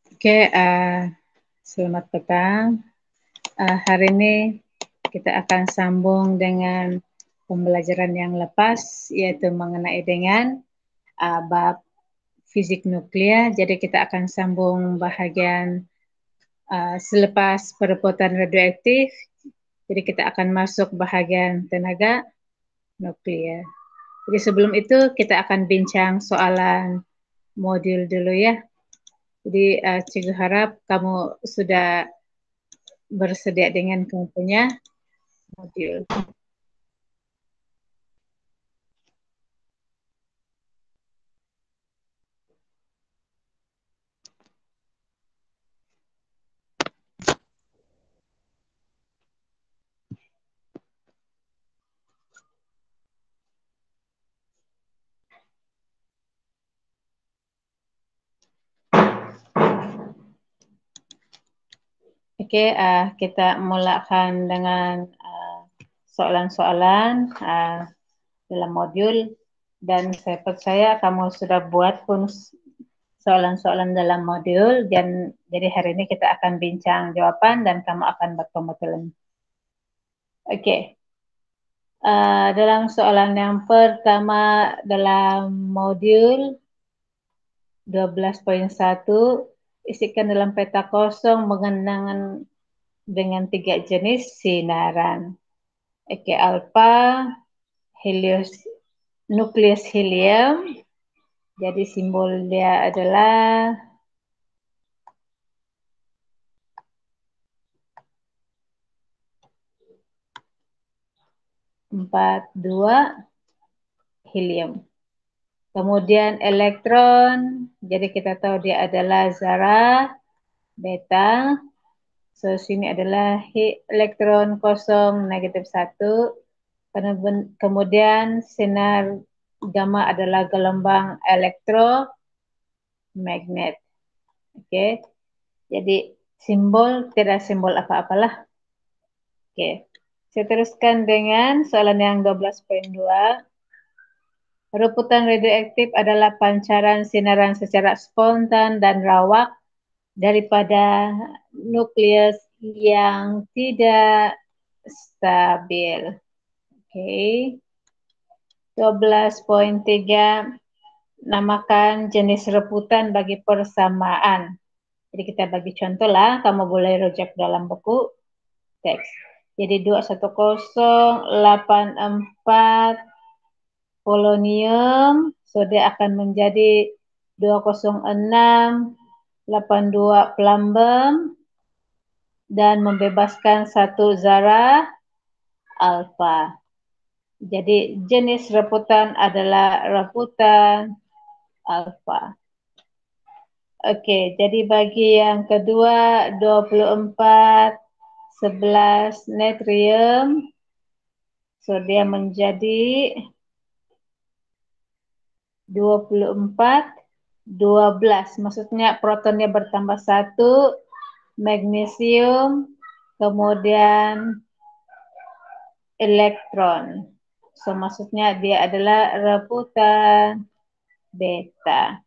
Oke, selamat petang. Hari ini kita akan sambung dengan pembelajaran yang lepas, yaitu mengenai dengan bab fisik nuklir. Jadi kita akan sambung bahagian selepas perebutan radioaktif. Jadi kita akan masuk bahagian tenaga nuklir. Jadi sebelum itu kita akan bincang soalan modul dulu ya. Jadi Cikgu harap kamu sudah bersedia dengan kamu punya modul. Oke, kita mulakan dengan soalan-soalan dalam modul, dan saya percaya kamu sudah buat pun soalan-soalan dalam modul, dan jadi hari ini kita akan bincang jawaban dan kamu akan berkomentar. Oke, dalam soalan yang pertama dalam modul 12.1, isikan dalam peta kosong mengenang dengan 3 jenis sinaran. Oke, alfa, nukleus helium. Jadi simbol dia adalah empat dua helium. Kemudian elektron, jadi kita tahu dia adalah zara, beta. So sini adalah elektron kosong negatif 1. Kemudian sinar gamma adalah gelombang elektromagnet. Oke. Jadi simbol tidak simbol apa-apalah. Oke. Saya teruskan dengan soalan yang 12.2. Reputan radioaktif adalah pancaran sinaran secara spontan dan rawak daripada nukleus yang tidak stabil. Oke. 12.3. Namakan jenis reputan bagi persamaan. Jadi kita bagi contoh lah, kamu boleh rujuk dalam buku teks. Jadi 21084 polonium, so dia akan menjadi 20682 plumbum dan membebaskan 1 zara alfa. Jadi jenis reputan adalah reputan alfa. Oke, jadi bagi yang kedua 2411 natrium, so dia menjadi 2412, maksudnya protonnya bertambah 1, magnesium, kemudian elektron. So maksudnya dia adalah reputan beta.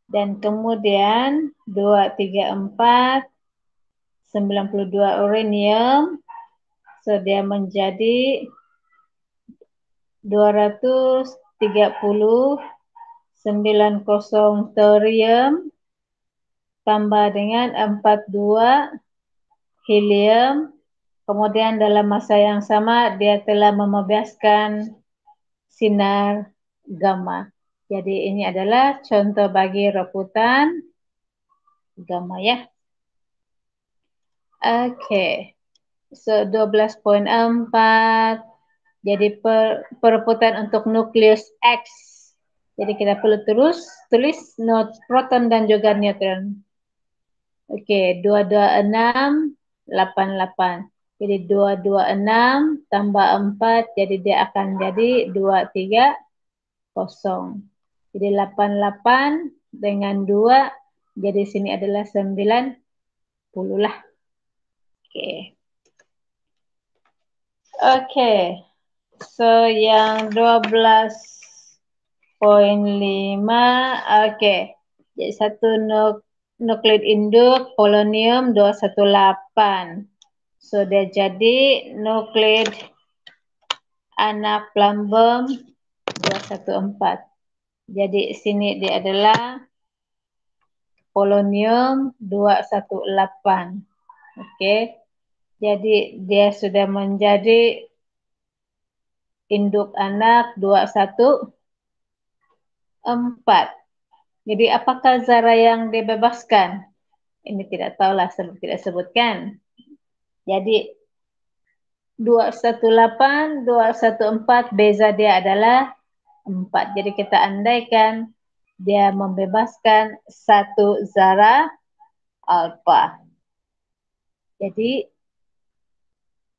Dan kemudian 234 92 uranium, so dia menjadi 230 90 thorium tambah dengan 42 helium. Kemudian dalam masa yang sama dia telah membebaskan sinar gamma. Jadi ini adalah contoh bagi reputan gamma ya. Oke. So 12.4. Jadi perebutan untuk nukleus X. Jadi kita perlu tulis note proton dan juga neutron. Oke, 22688. Jadi 226 tambah 4, jadi dia akan jadi 230. Jadi 88 dengan 2, jadi sini adalah 90 lah. Oke. Oke. So yang 12.5 Oke. Jadi satu nukleid induk polonium 218. So dia jadi nukleid anak plumbum 214. Jadi sini dia adalah polonium 218. Oke. Jadi dia sudah menjadi induk anak 214. Jadi apakah zara yang dibebaskan? Ini tidak tahulah, tidak sebutkan. Jadi 218, 214 beza dia adalah 4. Jadi kita andaikan dia membebaskan satu zara alfa. Jadi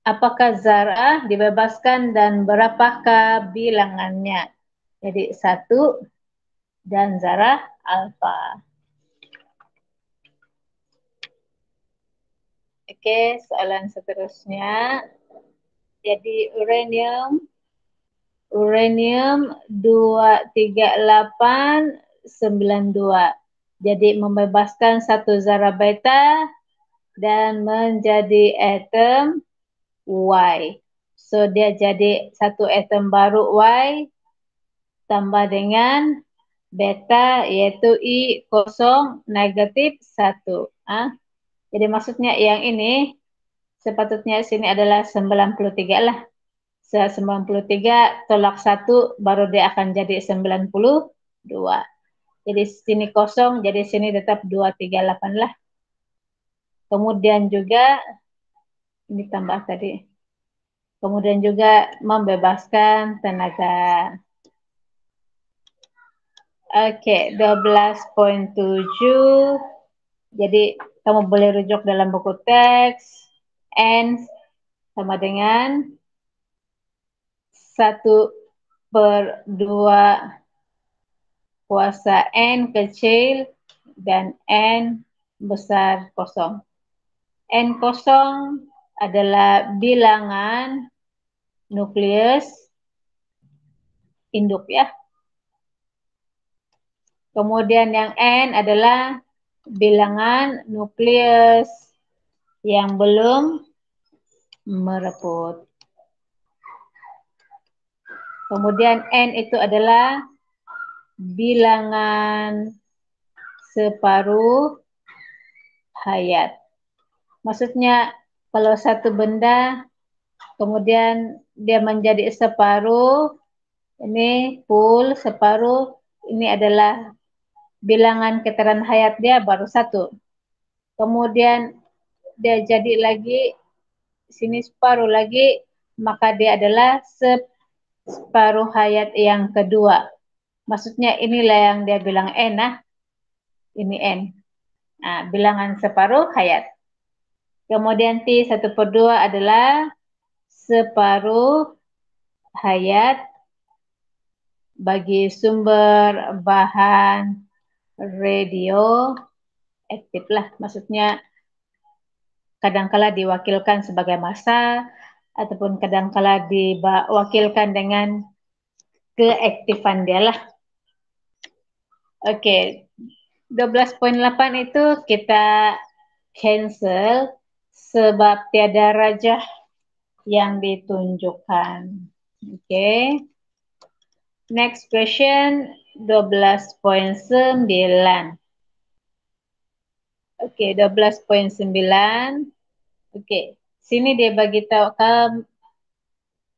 apakah zara dibebaskan dan berapakah bilangannya? Jadi 1 dan zara alfa. Oke, soalan seterusnya. Jadi uranium 23892. Jadi membebaskan satu zara beta dan menjadi atom Y. So dia jadi satu atom baru Y tambah dengan beta yaitu I0 negatif 1. Jadi maksudnya yang ini sepatutnya sini adalah 93 lah. 93 tolak 1 baru dia akan jadi 92. Jadi sini kosong, jadi sini tetap 238 lah. Kemudian juga ini tambah tadi. Kemudian juga membebaskan tenaga. Oke, 12.7. Jadi kamu boleh rujuk dalam buku teks. N sama dengan 1/2 kuasa N kecil dan N besar kosong. N kosong adalah bilangan nukleus induk ya. Kemudian yang N adalah bilangan nukleus yang belum mereput. Kemudian N itu adalah bilangan separuh hayat. Maksudnya kalau satu benda kemudian dia menjadi separuh, ini full separuh, ini adalah bilangan keterangan hayat dia baru 1. Kemudian dia jadi lagi sini separuh lagi, maka dia adalah separuh hayat yang kedua. Maksudnya inilah yang dia bilang N ini N. Bilangan separuh hayat. Kemudian T1/2 adalah separuh hayat bagi sumber bahan radioaktif lah. Maksudnya kadangkala diwakilkan sebagai massa ataupun kadangkala diwakilkan dengan keaktifan dia lah. Oke, 12.8 itu kita cancel sebab tiada rajah yang ditunjukkan. Oke. Next question 12.9. Oke, 12.9. Oke, sini dia bagi tahu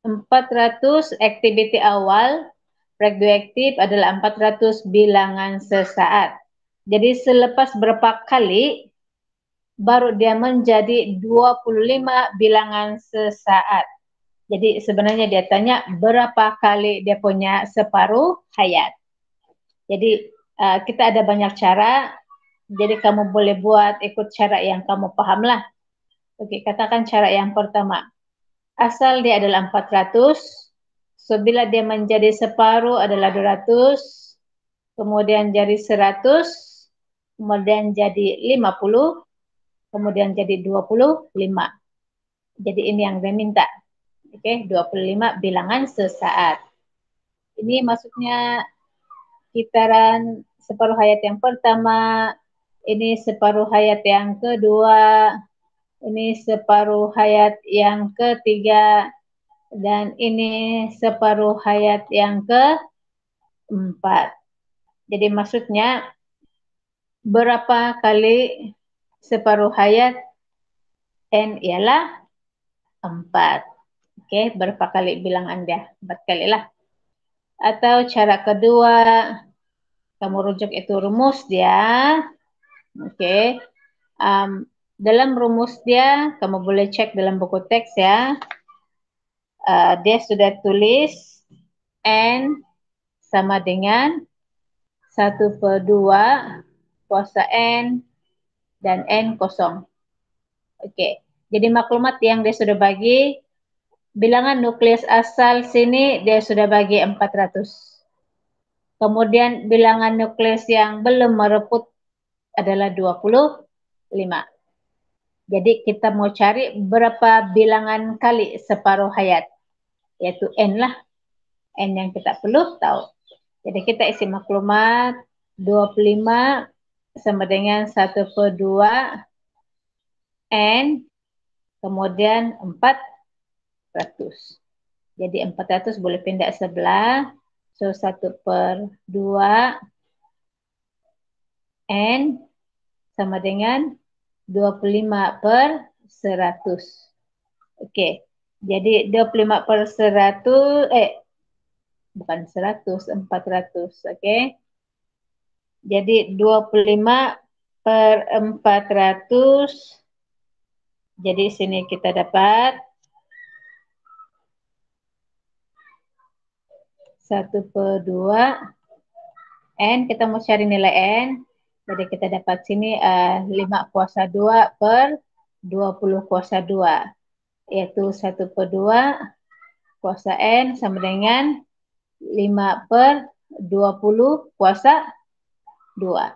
400 aktiviti awal radioaktif adalah 400 bilangan sesaat. Jadi selepas berapa kali baru dia menjadi 25 bilangan sesaat. Jadi sebenarnya dia tanya berapa kali dia punya separuh hayat. Jadi kita ada banyak cara. Jadi kamu boleh buat ikut cara yang kamu paham lah. Oke, katakan cara yang pertama. Asal dia adalah 400. So bila dia menjadi separuh adalah 200. Kemudian jadi 100. Kemudian jadi 50. Kemudian jadi 25. Jadi ini yang dia minta. Oke, 25 bilangan sesaat. Ini maksudnya sekitaran separuh hayat yang pertama, ini separuh hayat yang kedua, ini separuh hayat yang ketiga, dan ini separuh hayat yang keempat. Jadi maksudnya berapa kali separuh hayat N ialah 4. Oke, berapa kali bilangan dia? 4 kali lah. Atau cara kedua, kamu rujuk itu rumus dia. Oke. Dalam rumus dia, kamu boleh cek dalam buku teks ya. Dia sudah tulis N sama dengan 1/2 kuasa N dan N kosong. Oke, jadi maklumat yang dia sudah bagi, bilangan nukleus asal sini dia sudah bagi 400. Kemudian bilangan nukleus yang belum mereput adalah 25. Jadi kita mau cari berapa bilangan kali separuh hayat, yaitu N lah. N yang kita perlu tahu. Jadi kita isi maklumat 25 sama dengan 1/2 N, kemudian 400. Jadi 400 boleh pindah sebelah. So 1/2 N sama dengan 25/100. Oke, jadi 25/100, bukan 100, 400, oke. Jadi 25/400. Jadi sini kita dapat 1/2 N, kita mau cari nilai N. Jadi kita dapat sini 5 kuasa 2 per 20 kuasa 2. Yaitu 1/2 kuasa N sama dengan 5/20 kuasa 2.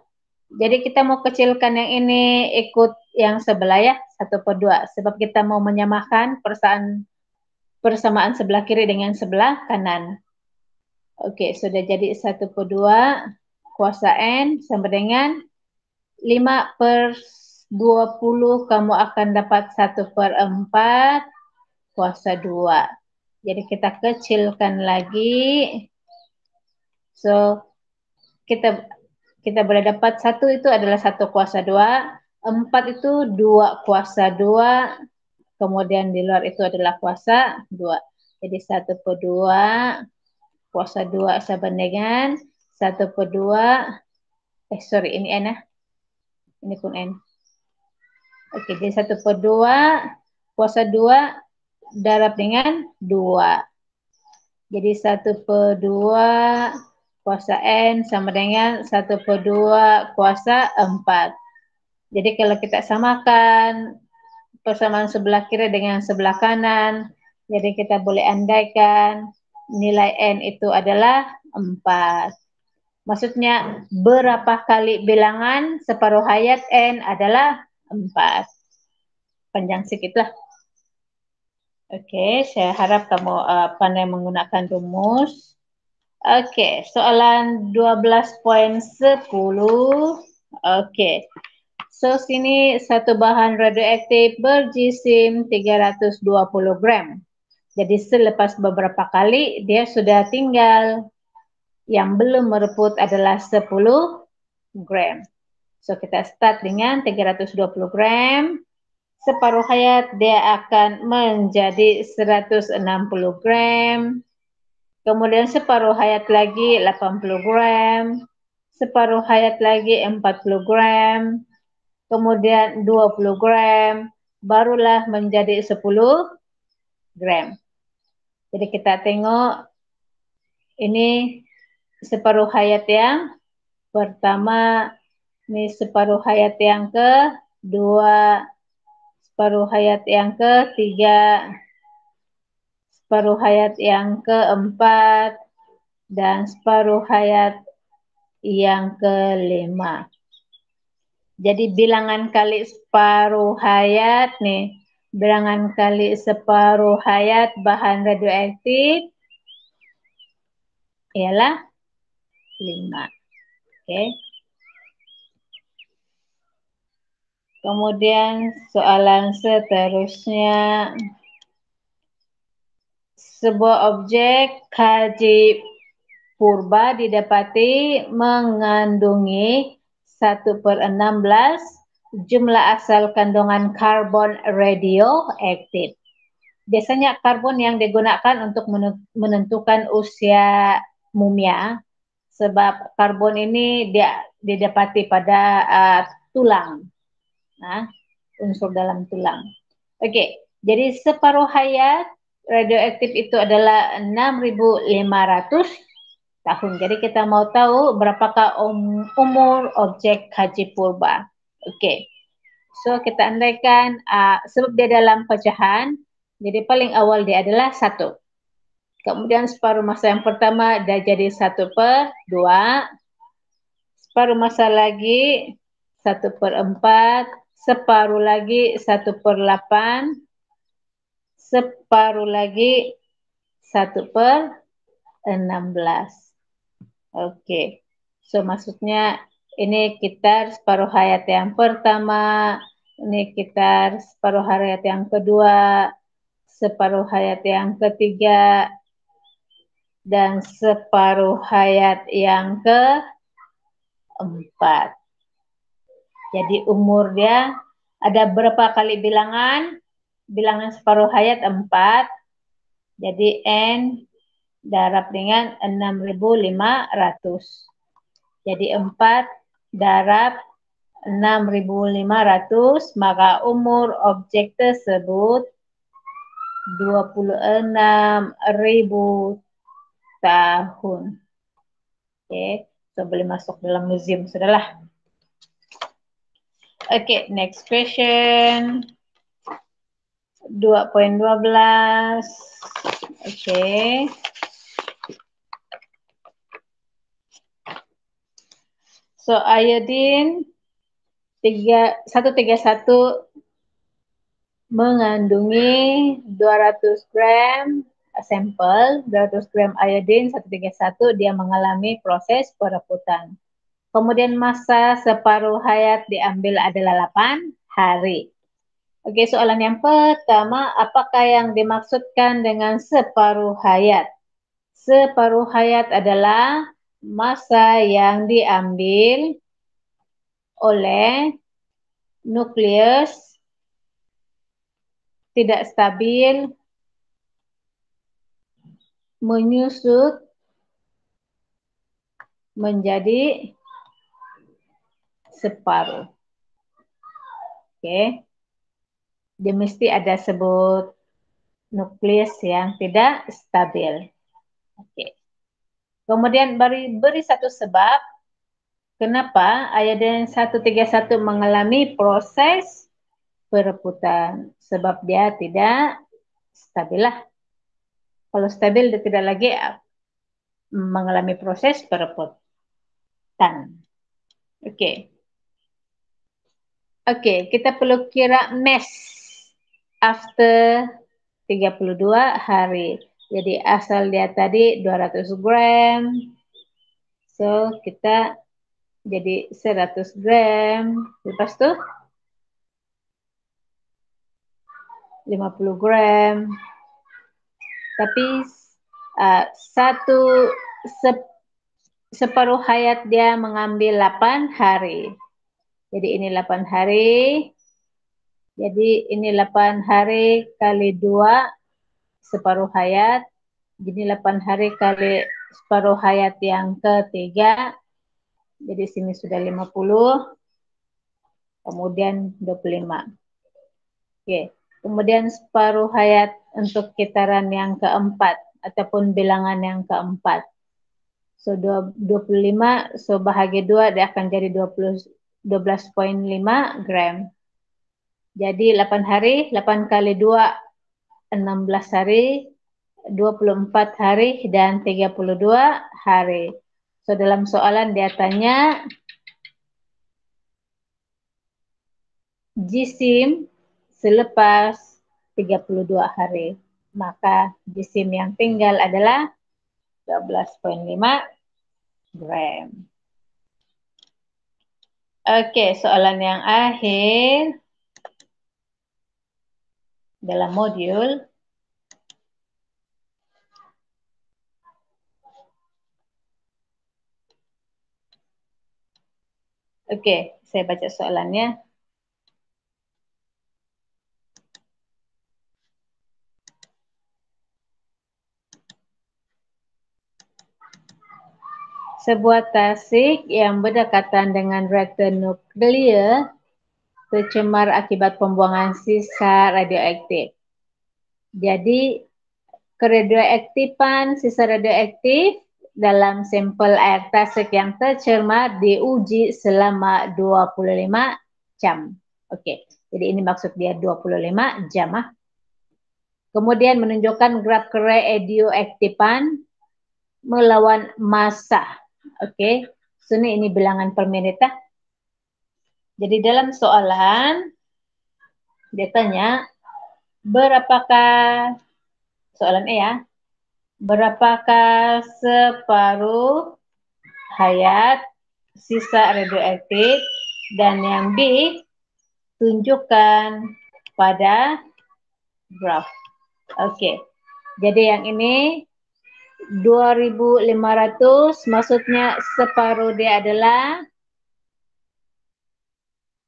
Jadi kita mau kecilkan yang ini ikut yang sebelah ya, 1/2. Sebab kita mau menyamakan persamaan sebelah kiri dengan sebelah kanan. Oke, sudah jadi 1/2 kuasa N sama dengan 5/20, kamu akan dapat 1/4 kuasa 2. Jadi kita kecilkan lagi. So, kita boleh dapat 1 itu adalah 1 kuasa 2, 4 itu 2 kuasa 2, kemudian di luar itu adalah kuasa 2. Jadi 1/2 kuasa 2 sama dengan 1/2, ini N ya. Ini pun N. Oke, jadi 1/2 kuasa 2 darab dengan 2. Jadi 1/2 kuasa N sama dengan 1/2 kuasa 4. Jadi kalau kita samakan persamaan sebelah kiri dengan sebelah kanan, jadi kita boleh andaikan nilai N itu adalah 4. Maksudnya berapa kali bilangan separuh hayat N adalah 4. Panjang sedikit lah. Oke, saya harap kamu pandai menggunakan rumus. Oke, soalan 12.10. Oke. So, sini satu bahan radioaktif berjisim 320 gram. Jadi selepas beberapa kali dia sudah tinggal. Yang belum mereput adalah 10 gram. So, kita start dengan 320 gram. Separuh hayat dia akan menjadi 160 gram. Kemudian separuh hayat lagi 80 gram. Separuh hayat lagi 40 gram. Kemudian 20 gram. Barulah menjadi 10 gram. Jadi kita tengok ini separuh hayat yang pertama, ini separuh hayat yang kedua, separuh hayat yang ketiga, separuh hayat yang keempat, dan separuh hayat yang kelima. Jadi bilangan kali separuh hayat nih, bilangan kali separuh hayat bahan radioaktif ialah Oke. Kemudian soalan seterusnya. Sebuah objek kaji purba didapati mengandungi 1/16 jumlah asal kandungan karbon radioaktif. Biasanya karbon yang digunakan untuk menentukan usia mumia, sebab karbon ini dia didapati pada tulang, unsur dalam tulang. Oke, jadi separuh hayat radioaktif itu adalah 6.500 tahun. Jadi kita mau tahu berapakah umur objek kaji purba. Oke, so kita andaikan sebab dia dalam pecahan, jadi paling awal dia adalah 1. Kemudian separuh masa yang pertama dia jadi 1/2. Separuh masa lagi 1/4. Separuh lagi 1/8. Separuh lagi 1/16. Oke, so maksudnya ini sekitar separuh hayat yang pertama, ini sekitar separuh hayat yang kedua, separuh hayat yang ketiga, dan separuh hayat yang keempat. Jadi umur dia ada berapa kali bilangan? Bilangan separuh hayat 4. Jadi N darab dengan 6.500. Jadi 4 darab 6.500, maka umur objek tersebut 26.000 tahun. Oke, so boleh masuk dalam museum, sudahlah. Oke, next question. 2.12. Oke. So iodine 131 mengandungi 200 gram sampel, 200 gram iodine 131, dia mengalami proses perebutan. Kemudian masa separuh hayat diambil adalah 8 hari. Oke, soalan yang pertama, apakah yang dimaksudkan dengan separuh hayat? Separuh hayat adalah masa yang diambil oleh nukleus tidak stabil menyusut menjadi separuh. Oke. Dia mesti ada sebut nukleus yang tidak stabil. Oke. Kemudian beri satu sebab kenapa iodine 131 mengalami proses perebutan. Sebab dia tidak stabil lah. Kalau stabil dia tidak lagi mengalami proses perebutan. Oke. Oke, kita perlu kira mass after 32 hari. Jadi asal dia tadi 200 gram. So, kita jadi 100 gram. Lepas tu 50 gram. Tapi separuh hayat dia mengambil 8 hari. Jadi ini 8 hari. Jadi ini 8 hari kali 2 separuh hayat. Jadi 8 hari kali separuh hayat yang ketiga. Jadi sini sudah 50. Kemudian 25. Oke. Kemudian separuh hayat untuk kitaran yang keempat ataupun bilangan yang keempat. So 25, so bahagi 2 dia akan jadi 12.5 gram. Jadi 8 hari, 8 kali 2, 16 hari, 24 hari, dan 32 hari. So dalam soalan dia tanya, jisim selepas 32 hari. Maka jisim yang tinggal adalah 12.5 gram. Oke, soalan yang akhir dalam modul. Oke, saya baca soalannya. Sebuah tasik yang berdekatan dengan reaktor nuklir tercemar akibat pembuangan sisa radioaktif. Jadi, keradioaktifan sisa radioaktif dalam sampel air tasik yang tercemar diuji selama 25 jam. Okey, jadi ini maksud dia 25 jam. Kemudian menunjukkan graf keradioaktifan melawan massa. Okey, so ini bilangan per minit. Jadi dalam soalan, dia tanya, berapakah, soalan E ya, berapakah separuh hayat sisa radioaktif, dan yang B, tunjukkan pada graf. Okey, jadi yang ini 2.500, maksudnya separuh dia adalah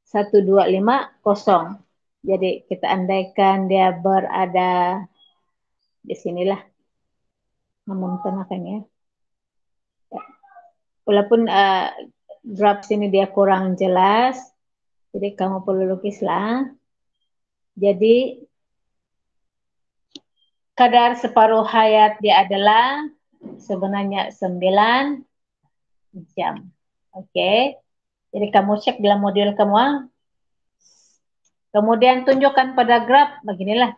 1250. Jadi kita andaikan dia berada di sinilah. Memuntahkan ya. Walaupun graf sini dia kurang jelas, jadi kamu perlu lukislah. Jadi kadar separuh hayat dia adalah sebenarnya 9 jam. Okey. Jadi kamu cek dalam modul kamu. Kemudian tunjukkan pada graf, beginilah.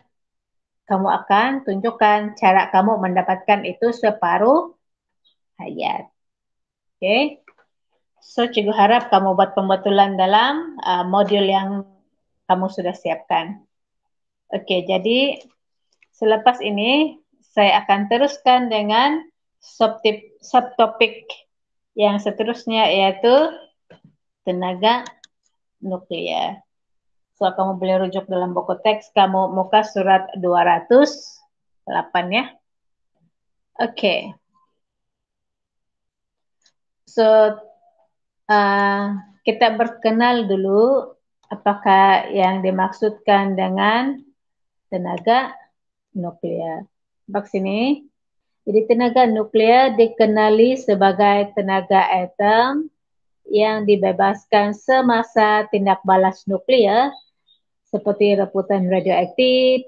Kamu akan tunjukkan cara kamu mendapatkan itu separuh hayat. Okey. So, cikgu harap kamu buat pembetulan dalam modul yang kamu sudah siapkan. Okey, jadi selepas ini saya akan teruskan dengan subtopik yang seterusnya, yaitu tenaga nuklir. So, kamu boleh rujuk dalam buku teks kamu muka surat 208 ya. Okey. So, kita berkenal dulu apakah yang dimaksudkan dengan tenaga nuklir. Bak sini. Jadi tenaga nuklir dikenali sebagai tenaga atom yang dibebaskan semasa tindak balas nuklir seperti reputan radioaktif,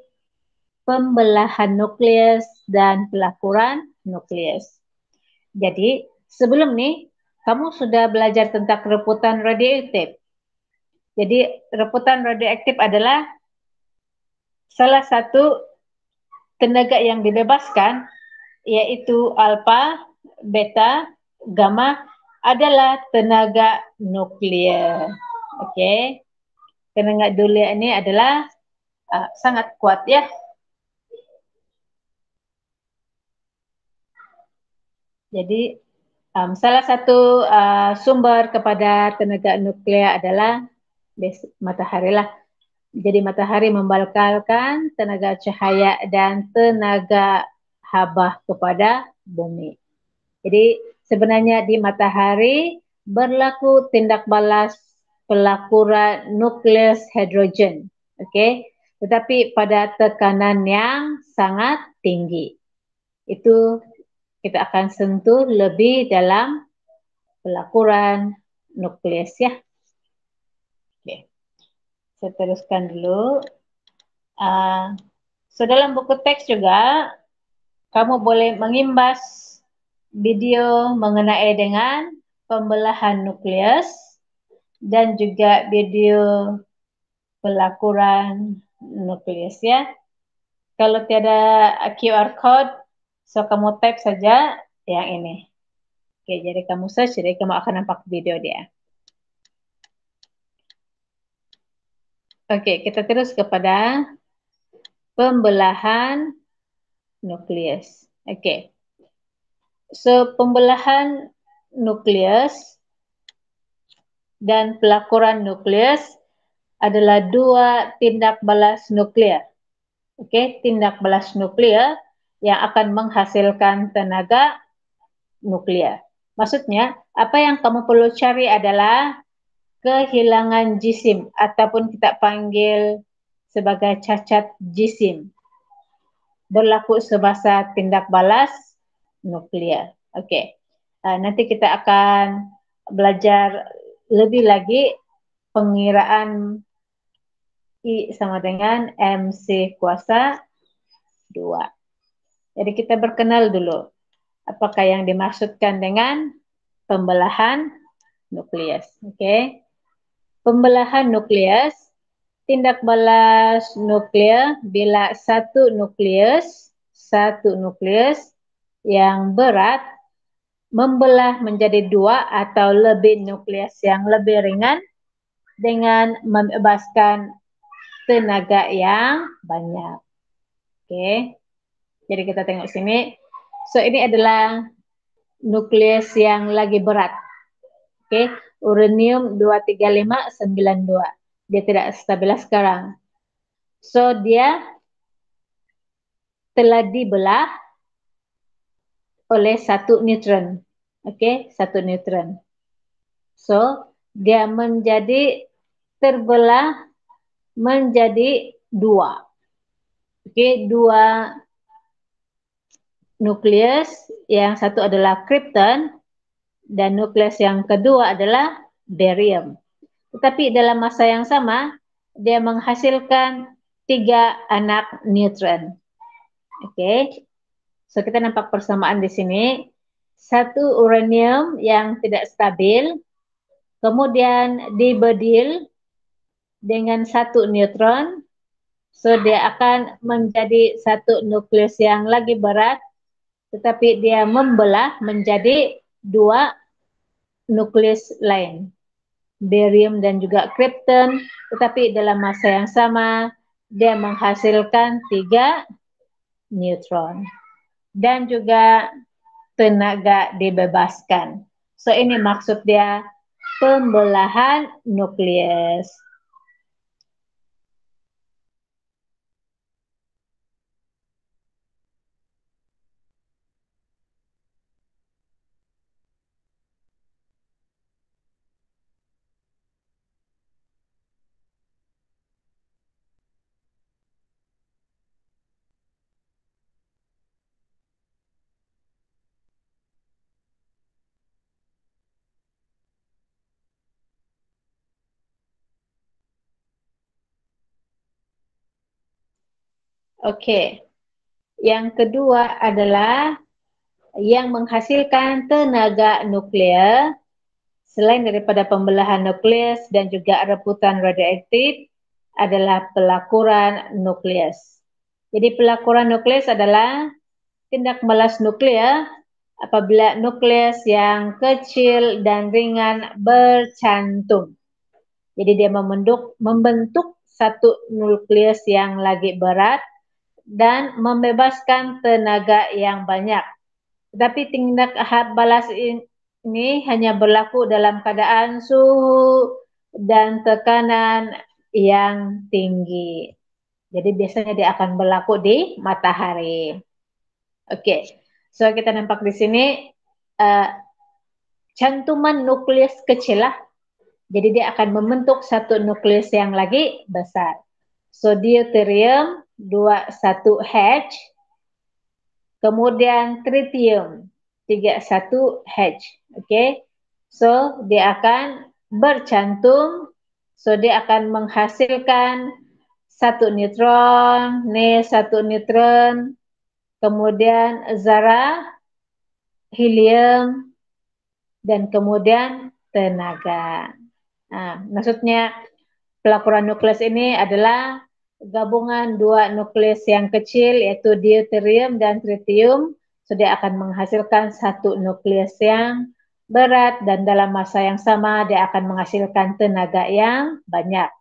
pembelahan nukleus, dan pelakuran nukleus. Jadi sebelum ni kamu sudah belajar tentang reputan radioaktif. Jadi reputan radioaktif adalah salah satu tenaga yang dibebaskan, yaitu alfa, beta, gamma adalah tenaga nuklir. Okey. Tenaga nuklir ini adalah sangat kuat ya. Jadi salah satu sumber kepada tenaga nuklir adalah matahari lah. Jadi matahari membakalkan tenaga cahaya dan tenaga haba kepada bumi. Jadi sebenarnya di matahari berlaku tindak balas pelakuran nukleus hidrogen. Okey. Tetapi pada tekanan yang sangat tinggi. Itu kita akan sentuh lebih dalam pelakuran nukleus ya. Okey. Saya teruskan dulu. So dalam buku teks juga kamu boleh mengimbas video mengenai dengan pembelahan nukleus dan juga video pelakuran nukleus ya. Kalau tiada QR code, so kamu type saja yang ini. Oke, jadi kamu search, jadi kamu akan nampak video dia. Oke, kita terus kepada pembelahan nukleus. Oke. So, pembelahan nukleus dan pelakuran nukleus adalah dua tindak balas nuklir. Oke, tindak balas nuklir yang akan menghasilkan tenaga nuklir. Maksudnya, apa yang kamu perlu cari adalah kehilangan jisim ataupun kita panggil sebagai cacat jisim. Berlaku semasa tindak balas nuklir. Oke. Nanti kita akan belajar lebih lagi pengiraan I sama dengan MC kuasa 2. Jadi kita berkenal dulu. Apakah yang dimaksudkan dengan pembelahan nukleus. Oke. Pembelahan nukleus, tindak balas nuklir bila satu nukleus yang berat membelah menjadi dua atau lebih nukleus yang lebih ringan dengan membebaskan tenaga yang banyak. Oke. Jadi kita tengok sini. So ini adalah nukleus yang lagi berat. Oke, uranium 23592. Dia tidak stabil sekarang. So dia telah dibelah oleh satu neutron. Oke, satu neutron. So dia menjadi terbelah menjadi dua. Oke, dua nukleus, yang satu adalah krypton dan nukleus yang kedua adalah barium. Tetapi dalam masa yang sama dia menghasilkan 3 anak neutron. Oke. So kita nampak persamaan di sini. Satu uranium yang tidak stabil kemudian dibedil dengan satu neutron. So dia akan menjadi satu nukleus yang lagi berat, tetapi dia membelah menjadi dua nukleus lain, barium dan juga krypton, tetapi dalam masa yang sama dia menghasilkan 3 neutron dan juga tenaga dibebaskan. So ini maksud dia pembelahan nukleus. Oke. Yang kedua adalah yang menghasilkan tenaga nuklir selain daripada pembelahan nukleus dan juga rebutan radioaktif adalah pelakuran nukleus. Jadi pelakuran nukleus adalah tindak balas nuklir apabila nukleus yang kecil dan ringan bercantum. Jadi dia membentuk satu nukleus yang lagi berat dan membebaskan tenaga yang banyak. Tetapi tindak balas ini hanya berlaku dalam keadaan suhu dan tekanan yang tinggi. Jadi biasanya dia akan berlaku di matahari. Oke, so kita nampak di sini cantuman nukleus kecil lah. Jadi dia akan membentuk satu nukleus yang lagi besar. So deuterium 21H, kemudian tritium 31H. Oke. So dia akan bercantum, so dia akan menghasilkan satu neutron, satu neutron, kemudian zara, helium, dan kemudian tenaga. Nah, maksudnya pelakuran nukleus ini adalah gabungan dua nukleus yang kecil yaitu deuterium dan tritium. So dia akan menghasilkan satu nukleus yang berat dan dalam masa yang sama dia akan menghasilkan tenaga yang banyak.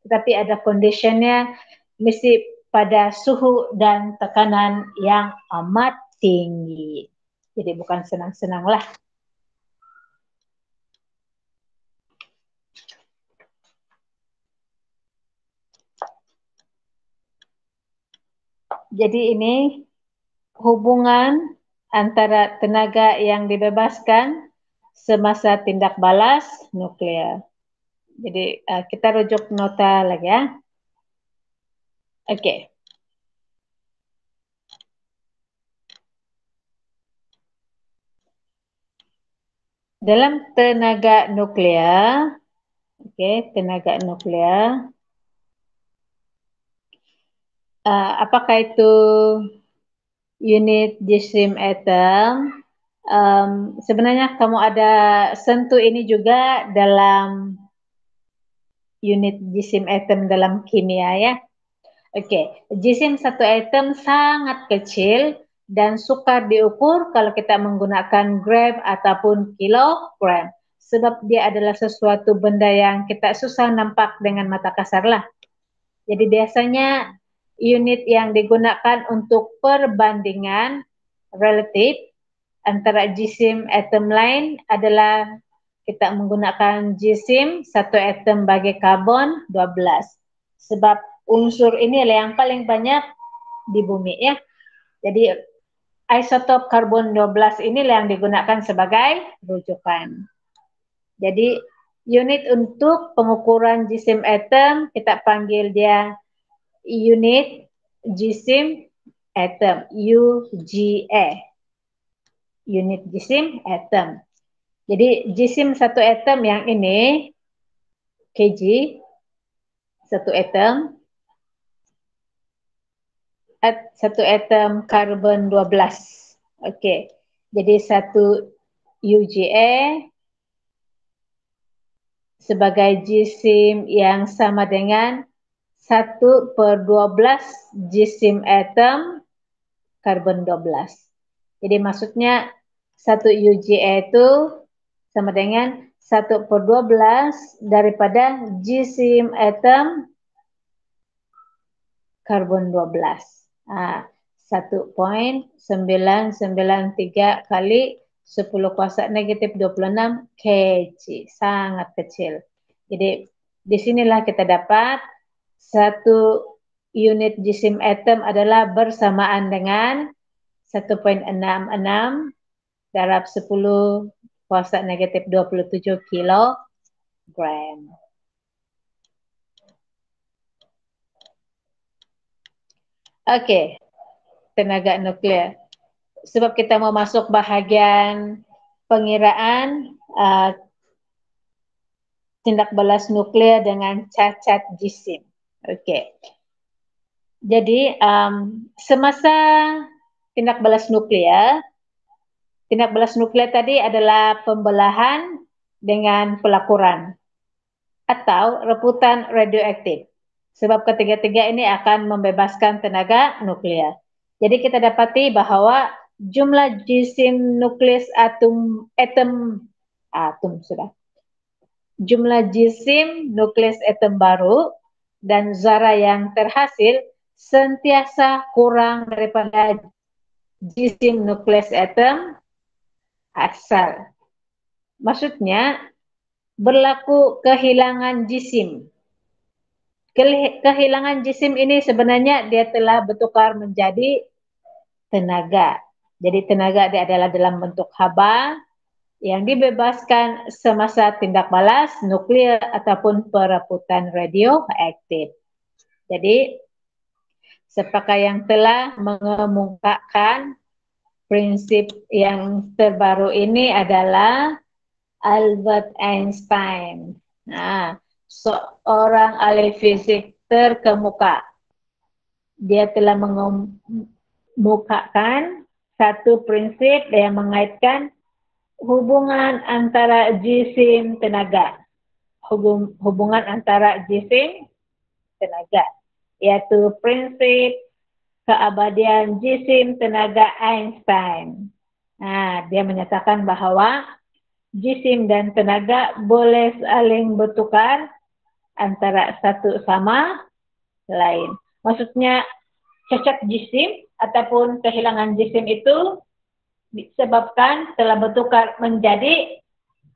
Tetapi ada conditionnya, mesti pada suhu dan tekanan yang amat tinggi. Jadi bukan senang-senang lah. Jadi ini hubungan antara tenaga yang dibebaskan semasa tindak balas nuklir. Jadi kita rujuk nota lagi ya. Oke. Dalam tenaga nuklir, tenaga nuklir, apakah itu unit jisim atom? Sebenarnya kamu ada sentuh ini juga dalam unit jisim atom dalam kimia ya. Jisim satu atom sangat kecil dan sukar diukur kalau kita menggunakan gram ataupun kilogram. Sebab dia adalah sesuatu benda yang kita susah nampak dengan mata kasar lah. Jadi biasanya unit yang digunakan untuk perbandingan relatif antara jisim atom lain adalah kita menggunakan jisim satu atom bagi karbon 12. Sebab unsur ini adalah yang paling banyak di bumi ya. Jadi isotop karbon 12 inilah yang digunakan sebagai rujukan. Jadi unit untuk pengukuran jisim atom kita panggil dia unit jisim atom, UGA. Unit jisim atom. Jadi jisim satu atom yang ini kg satu atom karbon 12. Jadi satu UGA sebagai jisim yang sama dengan 1/12 jisim atom karbon 12. Jadi maksudnya 1 UGA itu sama dengan 1/12 daripada jisim atom karbon 12. 1.993 kali 10 kuasa negatif 26 kg. Sangat kecil. Jadi disinilah kita dapat satu unit jisim atom adalah bersamaan dengan 1.66 darab 10 kuasa negatif 27 kilogram. Tenaga nuklir. Sebab kita mau masuk bahagian pengiraan tindak balas nuklir dengan cacat jisim. Jadi semasa tindak balas nuklir tadi adalah pembelahan dengan pelakuran atau rebutan radioaktif. Sebab ketiga-tiga ini akan membebaskan tenaga nuklir. Jadi kita dapati bahwa jumlah jisim nukleus jumlah jisim nukleus atom baru dan zara yang terhasil sentiasa kurang daripada jisim nukleus atom asal. Maksudnya berlaku kehilangan jisim. Kehilangan jisim ini sebenarnya dia telah bertukar menjadi tenaga. Jadi tenaga dia adalah dalam bentuk haba yang dibebaskan semasa tindak balas nuklir ataupun perebutan radioaktif. Jadi sepakat yang telah mengemukakan prinsip yang terbaru ini adalah Albert Einstein. Seorang ahli fisik terkemuka. Dia telah mengemukakan satu prinsip yang mengaitkan hubungan antara jisim tenaga. Hubungan antara jisim tenaga. Yaitu prinsip keabadian jisim tenaga Einstein. Dia menyatakan bahwa jisim dan tenaga boleh saling bertukar antara satu sama lain. Maksudnya cacat jisim ataupun kehilangan jisim itu disebabkan telah bertukar menjadi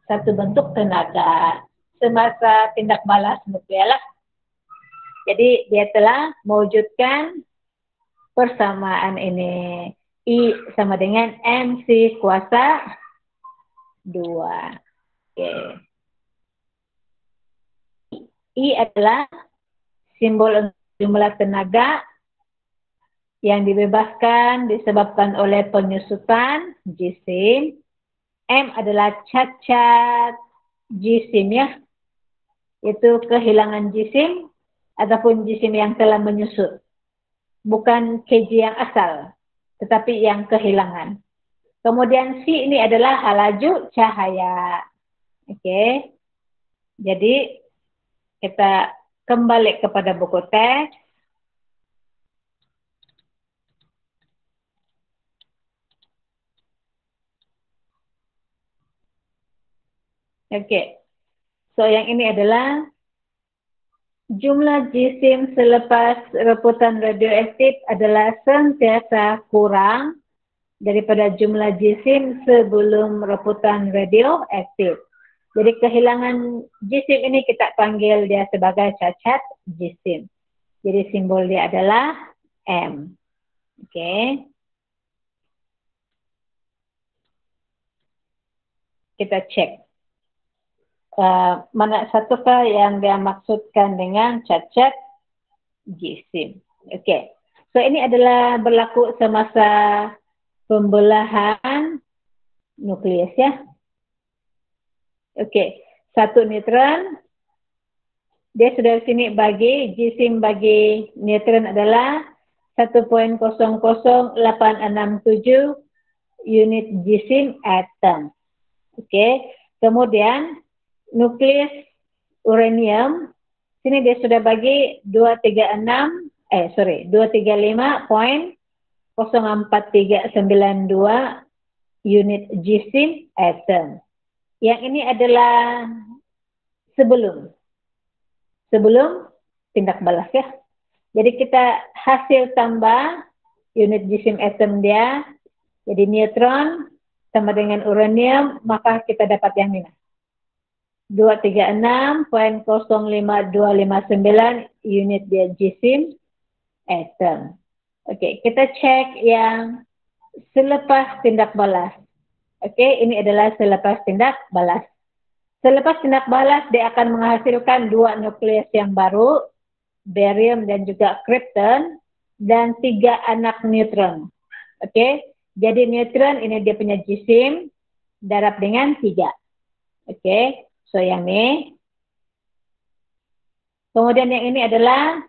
satu bentuk tenaga semasa tindak balas nuklir. Jadi dia telah mewujudkan persamaan ini I sama dengan MC kuasa 2. Oke. I adalah simbol untuk jumlah tenaga yang dibebaskan disebabkan oleh penyusutan jisim. M adalah cacat jisim ya, itu kehilangan jisim ataupun jisim yang telah menyusut. Bukan kg yang asal, tetapi yang kehilangan. Kemudian C ini adalah laju cahaya. Oke. Jadi kita kembali kepada buku teks. Oke. So yang ini adalah jumlah jisim selepas reputan radioaktif adalah sentiasa kurang daripada jumlah jisim sebelum reputan radioaktif. Jadi kehilangan jisim ini kita panggil dia sebagai cacat jisim. Jadi simbol dia adalah M. Oke. Kita cek. Mana satukah yang dia maksudkan dengan cacat jisim. Oke. So ini adalah berlaku semasa pembelahan nukleus ya. Oke. Satu neutron. Dia sudah sini bagi jisim bagi neutron adalah 1.00867 unit jisim atom. Oke. Kemudian nukleus uranium sini dia sudah bagi 235.04392 unit jisim atom. Yang ini adalah sebelum tindak balas ya. Jadi kita hasil tambah unit jisim atom dia, jadi neutron sama dengan uranium, maka kita dapat yang ini. 236.05259 unit dia jisim atom. Oke, kita cek yang selepas tindak balas. Oke, ini adalah selepas tindak balas. Selepas tindak balas, dia akan menghasilkan 2 nukleus yang baru, barium dan juga krypton, dan 3 anak neutron. Oke, jadi neutron ini dia punya jisim, darab dengan 3. Oke, so yang ini. Kemudian yang ini adalah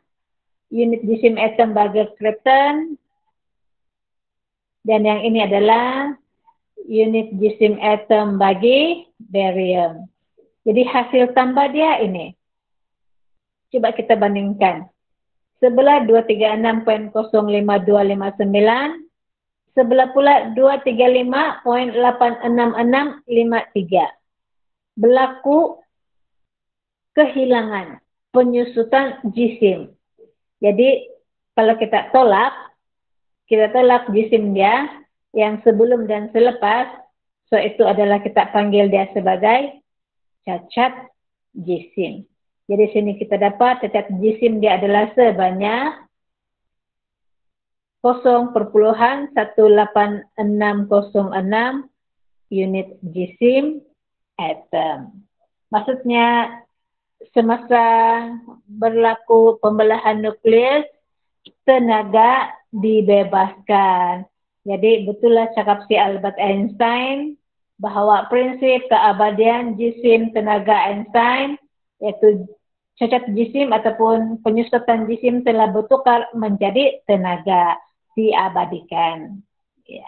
unit jisim atom bagi krypton, dan yang ini adalah unit jisim atom bagi barium. Jadi hasil tambah dia ini. Coba kita bandingkan. Sebelah 236.05259, sebelah pula 235.86653. Berlaku kehilangan penyusutan jisim. Jadi kalau kita tolak jisim dia yang sebelum dan selepas, so itu adalah kita panggil dia sebagai cacat jisim. Jadi sini kita dapat cacat jisim dia adalah sebanyak 0.18606 unit jisim atom. Maksudnya semasa berlaku pembelahan nukleus, tenaga dibebaskan. Jadi betullah cakap si Albert Einstein bahwa prinsip keabadian jisim tenaga Einstein yaitu cacat jisim ataupun penyusutan jisim telah bertukar menjadi tenaga diabadikan. Ya.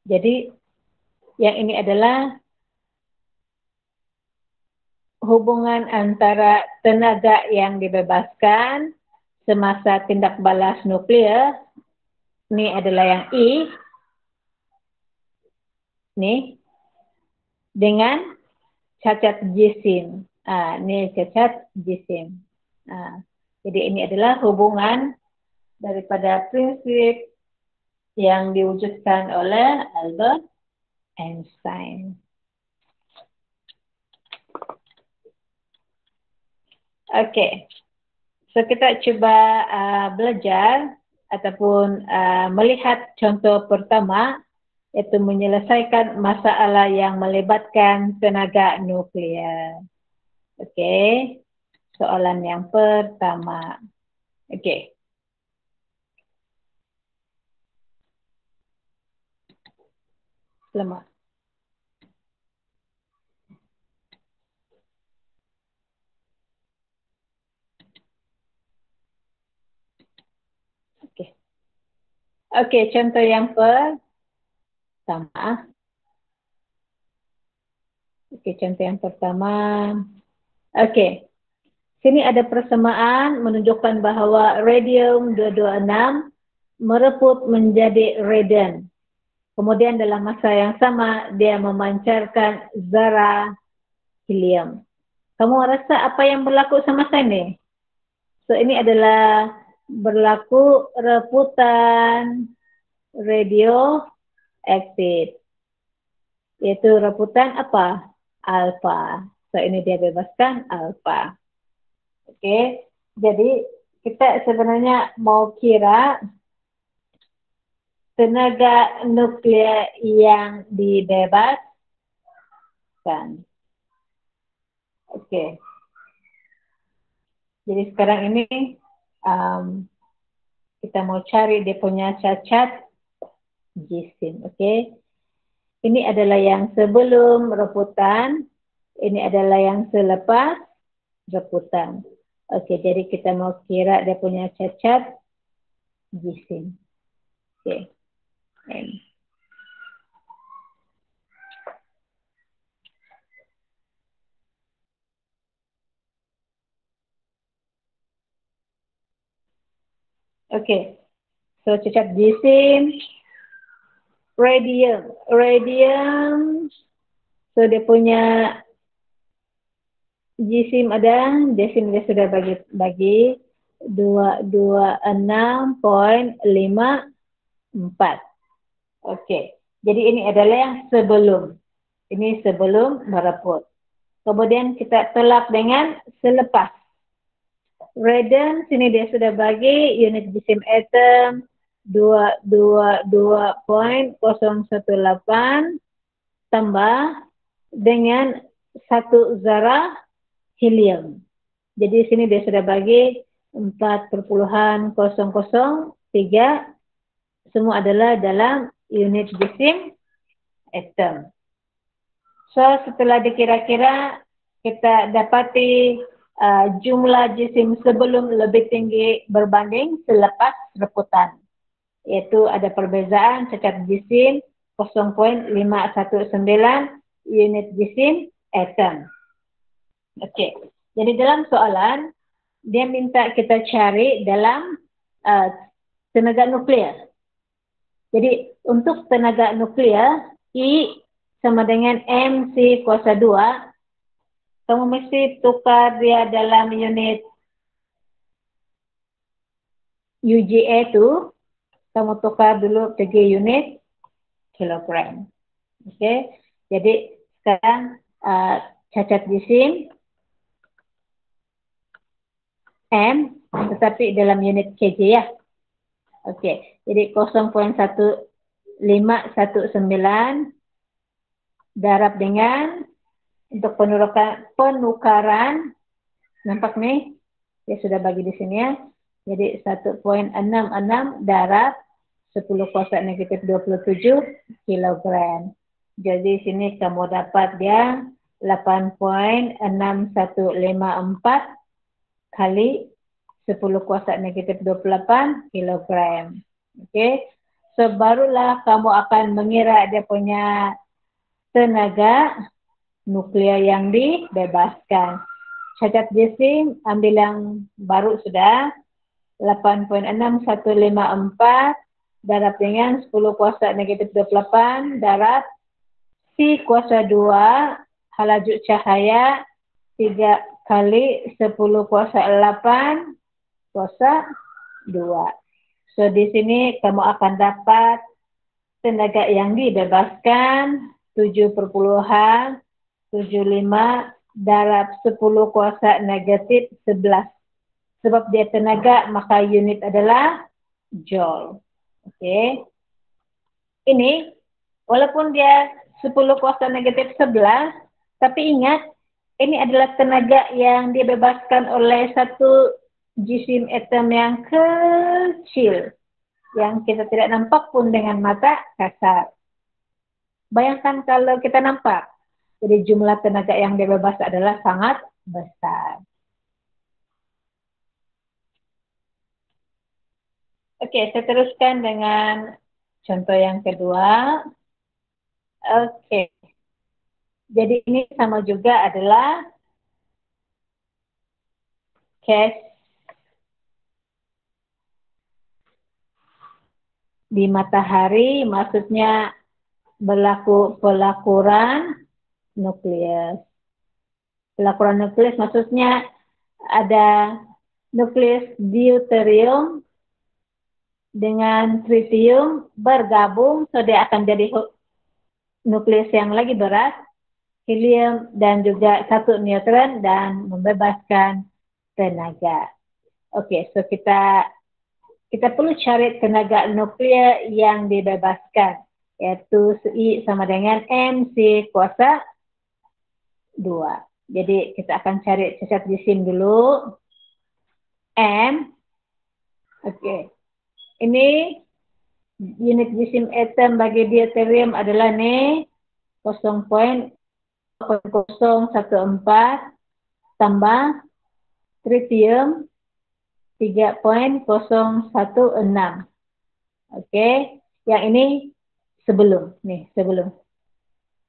Jadi yang ini adalah hubungan antara tenaga yang dibebaskan semasa tindak balas nukleus, ini adalah yang I, nih, dengan cacat jisim. Ini cacat jisim. Jadi ini adalah hubungan daripada prinsip yang diwujudkan oleh Albert Einstein. Okey. So kita cuba belajar ataupun melihat contoh pertama, iaitu menyelesaikan masalah yang melibatkan tenaga nuklear. Okey. Soalan yang pertama. Okey. Selamat. Okey. Okey, contoh yang pertama. Okey, contoh yang pertama. Okey. Sini ada persamaan menunjukkan bahawa radium 226 mereput menjadi radon. Kemudian dalam masa yang sama dia memancarkan zarah helium. Kamu rasa apa yang berlaku sama saya ni? So ini adalah berlaku reputan radioaktif. Iaitu reputan apa? Alfa. So ini dia bebaskan alfa. Okey. Jadi kita sebenarnya mau kira tenaga nuklear yang dibebaskan. Okey. Jadi sekarang ini kita mau cari dia punya cacat jisim. Okey. Ini adalah yang sebelum reputan, ini adalah yang selepas reputan. Okey, jadi kita mau kira dia punya cacat jisim. Okey. Okey. So cacat jisim radium. So dia punya jisim dia sudah bagi 226.54. Okey. Jadi ini adalah yang sebelum. Ini sebelum mereput. Kemudian kita tolak dengan selepas. Radon sini dia sudah bagi unit jisim atom 222.018 tambah dengan 1 zarah helium. Jadi sini dia sudah bagi 4,003, semua adalah dalam unit jisim atom. So setelah dikira-kira kita dapati jumlah jisim sebelum lebih tinggi berbanding selepas reputan. Iaitu ada perbezaan cacat jisim 0.519 unit jisim atom. Okey. Jadi dalam soalan dia minta kita cari dalam tenaga nuklear. Jadi untuk tenaga nuklear I sama dengan MC kuasa 2, kamu mesti tukar dia dalam unit UGA tu, kamu tukar dulu pergi unit kilogram. Okey. Jadi sekarang cacat jisim M tetapi dalam unit kg ya. Okey. Jadi 0.1519 darab dengan untuk penukaran nampak nih dia sudah bagi di sini ya. Jadi 1.66 darab 10 kuasa negatif 27 kilogram. Jadi sini kamu dapat dia 8.6154 kali 10 kuasa negatif 28 kilogram. Okey. So barulah kamu akan mengira dia punya tenaga nuklear yang dibebaskan. Cacat jisim ambil yang baru sudah 8.6154 darab dengan 10 kuasa negatif 28 darab C kuasa 2 halaju cahaya 3 kali 10 kuasa 8 kuasa 2. So di sini kamu akan dapat tenaga yang dibebaskan 7,75 darab 10 kuasa negatif 11. Sebab dia tenaga, maka unit adalah joule. Oke. Ini, walaupun dia 10 kuasa negatif 11, tapi ingat, ini adalah tenaga yang dibebaskan oleh satu jisim atom yang kecil, yang kita tidak nampak pun dengan mata kasar. Bayangkan kalau kita nampak, jadi jumlah tenaga yang dibebas adalah sangat besar. Oke, saya teruskan dengan contoh yang kedua. Oke, jadi ini sama juga adalah case di matahari, maksudnya berlaku pelakuran nukleus. Pelakuran nukleus maksudnya ada nukleus deuterium dengan tritium bergabung, so dia akan jadi nukleus yang lagi berat, helium dan juga satu neutron dan membebaskan tenaga. Oke, so kita perlu cari tenaga nuklir yang dibebaskan, yaitu I sama dengan MC kuasa 2. Jadi kita akan cari cacat jisim dulu. M. Oke. Ini unit jisim atom bagi deuterium adalah nih 0,014 tambah tritium 3,016. Oke, yang ini sebelum.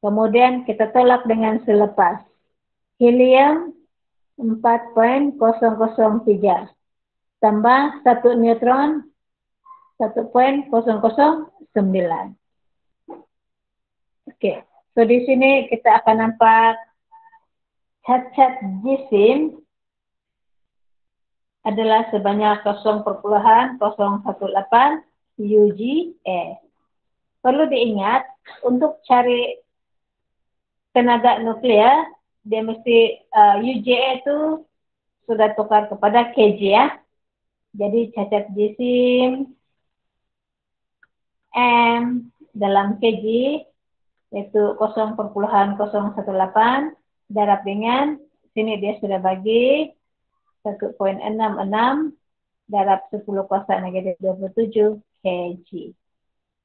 Kemudian kita tolak dengan selepas. Helium 4,003 tambah satu neutron 1,009. Oke, so di sini kita akan nampak cat jisim adalah sebanyak 0,018 UGA. Perlu diingat, untuk cari tenaga nuklir, dia mesti UGA itu sudah tukar kepada kg ya. Jadi cacat jisim M dalam kg yaitu 0,018 darab dengan, sini dia sudah bagi 1,66 darab 10 kuasa negatif 27 kg.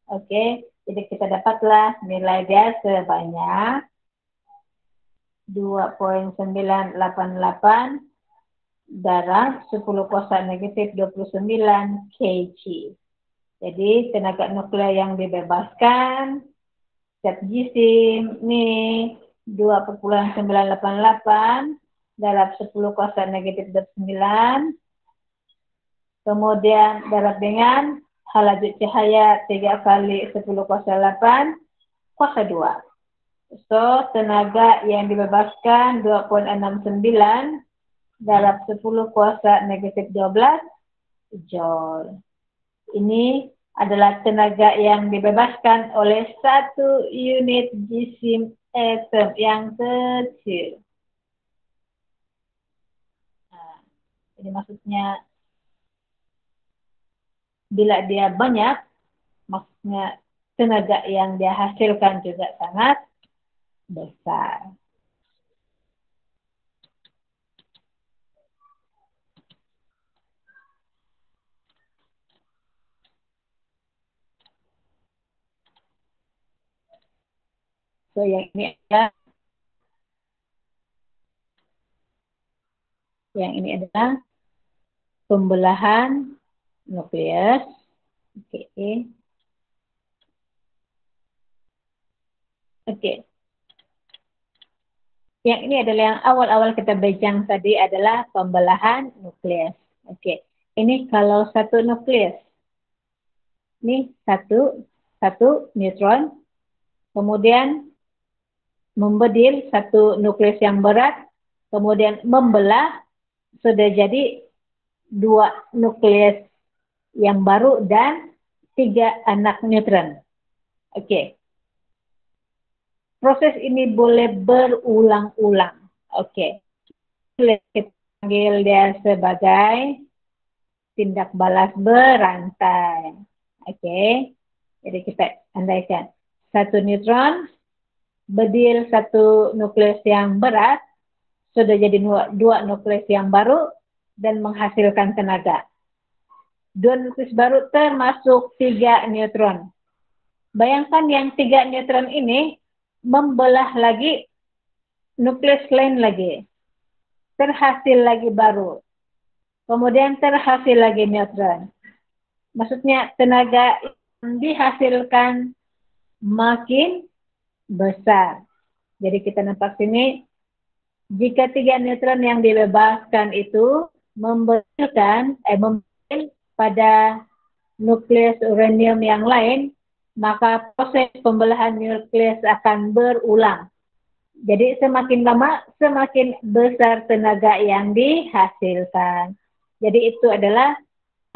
Oke, jadi kita dapatlah nilai dia sebanyak 2,988 darab 10 kuasa negatif 29 kg. Jadi tenaga nuklir yang dibebaskan zat jisim ini 2,988 darab 10 kuasa negatif 29. Kemudian darab dengan halajut cahaya 3 kali 10 kuasa 8 kuasa 2. So, tenaga yang dibebaskan 2,69 darab 10 kuasa negatif 12 joule. Ini adalah tenaga yang dibebaskan oleh satu unit jisim atom yang kecil. Nah, ini maksudnya bila dia banyak, maksudnya tenaga yang dia hasilkan juga sangat besar. So yang ini adalah pembelahan nukleus. Oke. Yang ini adalah yang awal-awal kita bincang tadi adalah pembelahan nukleus. Oke. Ini kalau satu nukleus. Ini satu neutron. Kemudian membedil satu nukleus yang berat. Kemudian membelah. Sudah jadi dua nukleus yang baru dan 3 anak neutron. Oke. Proses ini boleh berulang-ulang. Oke. Kita panggil dia sebagai tindak balas berantai. Oke. Jadi kita andaikan satu neutron bedil satu nukleus yang berat sudah jadi dua nukleus yang baru dan menghasilkan tenaga. Dua nukleus baru termasuk 3 neutron. Bayangkan yang 3 neutron ini membelah lagi nukleus lain lagi. Terhasil lagi baru. Kemudian terhasil lagi neutron. Maksudnya tenaga yang dihasilkan makin besar. Jadi kita nampak sini, jika 3 neutron yang dibebaskan itu membel pada nukleus uranium yang lain, maka proses pembelahan nukleus akan berulang. Jadi semakin lama, semakin besar tenaga yang dihasilkan. Jadi itu adalah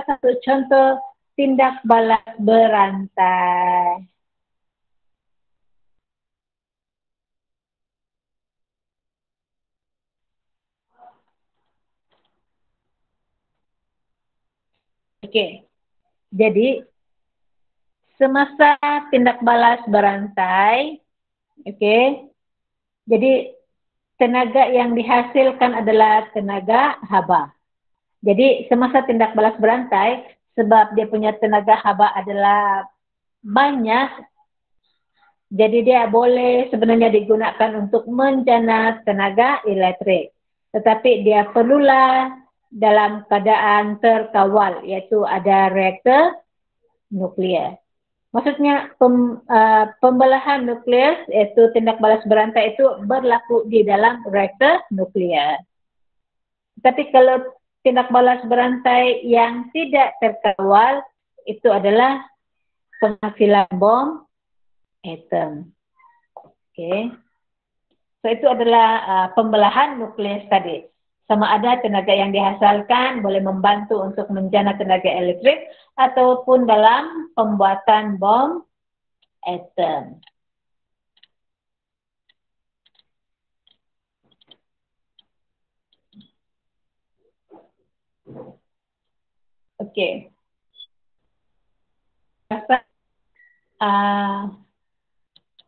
satu contoh tindak balas berantai. Oke, jadi semasa tindak balas berantai, oke, jadi tenaga yang dihasilkan adalah tenaga haba. Jadi semasa tindak balas berantai, sebab dia punya tenaga haba adalah banyak, jadi dia boleh sebenarnya digunakan untuk menjana tenaga elektrik. Tetapi dia perlulah dalam keadaan terkawal, yaitu ada reaktor nuklir. Maksudnya pembelahan nuklir, yaitu tindak balas berantai itu berlaku di dalam reaktor nuklir. Tapi kalau tindak balas berantai yang tidak terkawal, itu adalah penghasilan bom atom. Oke. So itu adalah pembelahan nukleus tadi. Sama ada tenaga yang dihasilkan boleh membantu untuk menjana tenaga elektrik ataupun dalam pembuatan bom atom. Oke.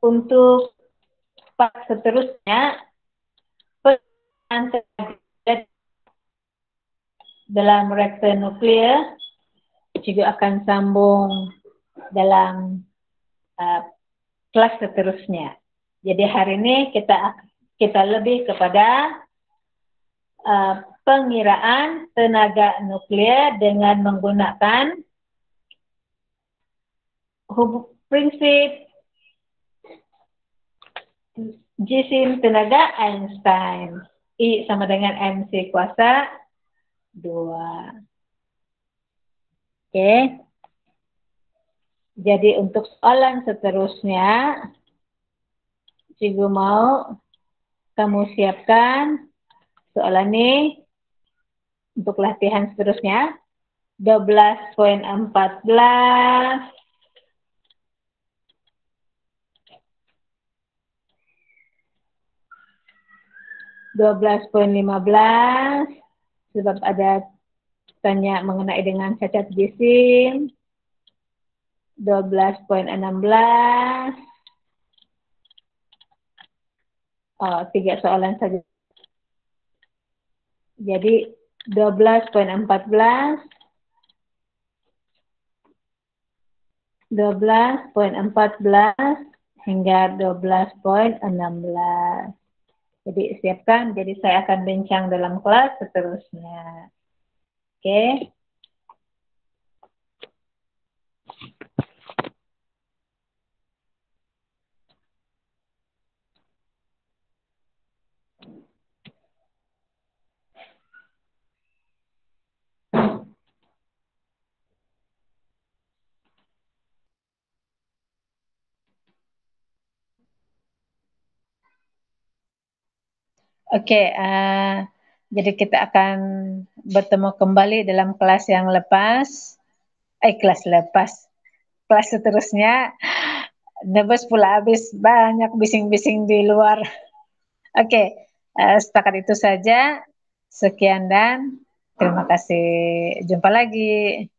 Untuk part seterusnya, dalam reaktor nuklir juga akan sambung dalam kelas seterusnya. Jadi hari ini kita lebih kepada pengiraan tenaga nuklir dengan menggunakan prinsip jisim tenaga Einstein. I sama dengan MC kuasa 2. Oke. Jadi untuk soalan seterusnya, Cikgu mau kamu siapkan soalan ini untuk latihan seterusnya. 12.14, 12.15, sebab ada tanya mengenai dengan cacat jisim. 12.16, oh 3 soalan saja. Jadi 12.14, 12.14 hingga 12.16. Jadi siapkan, jadi saya akan bincang dalam kelas seterusnya. Oke. Oke, jadi kita akan bertemu kembali dalam kelas yang lepas. kelas lepas. Kelas seterusnya nebus pula habis banyak bising-bising di luar. Oke, setakat itu saja. Sekian dan terima kasih. Jumpa lagi.